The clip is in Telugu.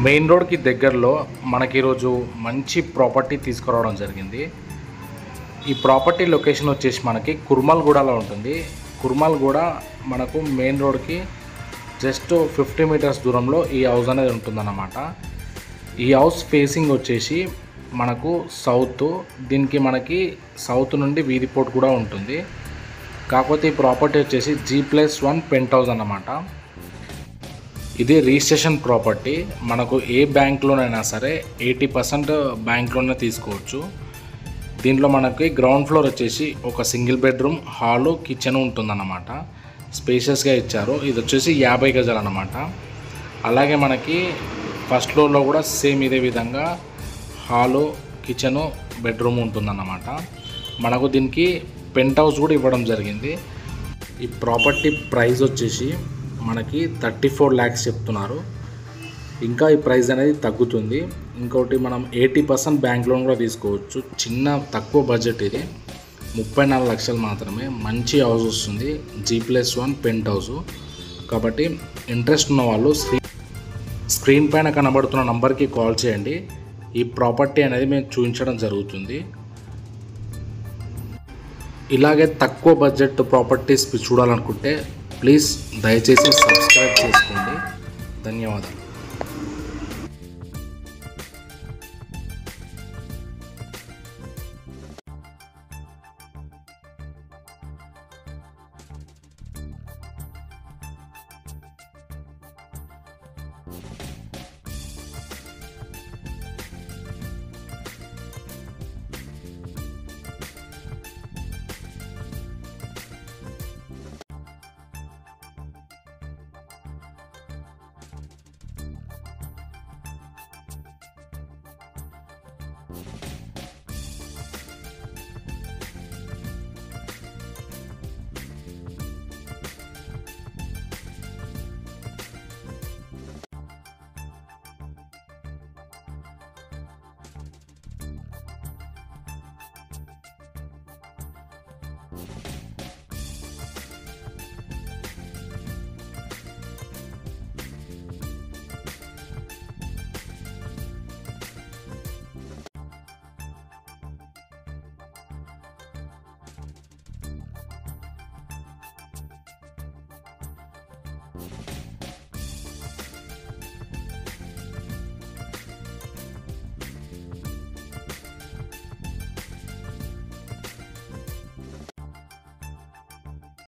మెయిన్ రోడ్కి దగ్గరలో మనకి ఈరోజు మంచి ప్రాపర్టీ తీసుకురావడం జరిగింది. ఈ ప్రాపర్టీ లొకేషన్ వచ్చేసి మనకి కుర్మల్గూడలో ఉంటుంది. కుర్మల్గూడ మనకు మెయిన్ రోడ్కి జస్ట్ 50 మీటర్స్ దూరంలో ఈ హౌస్ అనేది ఉంటుందన్నమాట. ఈ హౌస్ ఫేసింగ్ వచ్చేసి మనకు సౌత్, దీనికి మనకి సౌత్ నుండి వీధి పోర్ట్ కూడా ఉంటుంది. కాకపోతే ఈ ప్రాపర్టీ వచ్చేసి G+1 పెంట్ హౌస్ అన్నమాట. ఇది రిజిస్ట్రేషన్ ప్రాపర్టీ. మనకు ఏ బ్యాంక్లోనైనా సరే 80% బ్యాంక్లోనే తీసుకోవచ్చు. దీంట్లో మనకి గ్రౌండ్ ఫ్లోర్ వచ్చేసి ఒక సింగిల్ బెడ్రూమ్, హాలు, కిచెన్ ఉంటుందన్నమాట. స్పేషియస్గా ఇచ్చారు. ఇది వచ్చేసి 50 గజాలు అన్నమాట. అలాగే మనకి ఫస్ట్ ఫ్లోర్లో కూడా సేమ్ ఇదే విధంగా హాలు, కిచెను, బెడ్రూమ్ ఉంటుందన్నమాట. మనకు దీనికి పెంట్ హౌస్ కూడా ఇవ్వడం జరిగింది. ఈ ప్రాపర్టీ ప్రైస్ వచ్చేసి మనకి 34 lakhs చెప్తున్నారు. ఇంకా ఈ ప్రైస్ అనేది తగ్గుతుంది. ఇంకోటి మనం 80% బ్యాంక్ లోన్ కూడా తీసుకోవచ్చు. చిన్న తక్కువ బడ్జెట్ ఇది, 34 లక్షలు మాత్రమే. మంచి హౌస్ వస్తుంది, G+1 పెంట్ హౌస్. కాబట్టి ఇంట్రెస్ట్ ఉన్న వాళ్ళు స్క్రీన్ పైన కనబడుతున్న నంబర్కి కాల్ చేయండి. ఈ ప్రాపర్టీ అనేది మేము చూపించడం జరుగుతుంది. ఇలాగే తక్కువ బడ్జెట్ ప్రాపర్టీస్ చూడాలనుకుంటే ప్లీజ్ దయచేసి సబ్స్క్రైబ్ చేసుకోండి. ధన్యవాదాలు.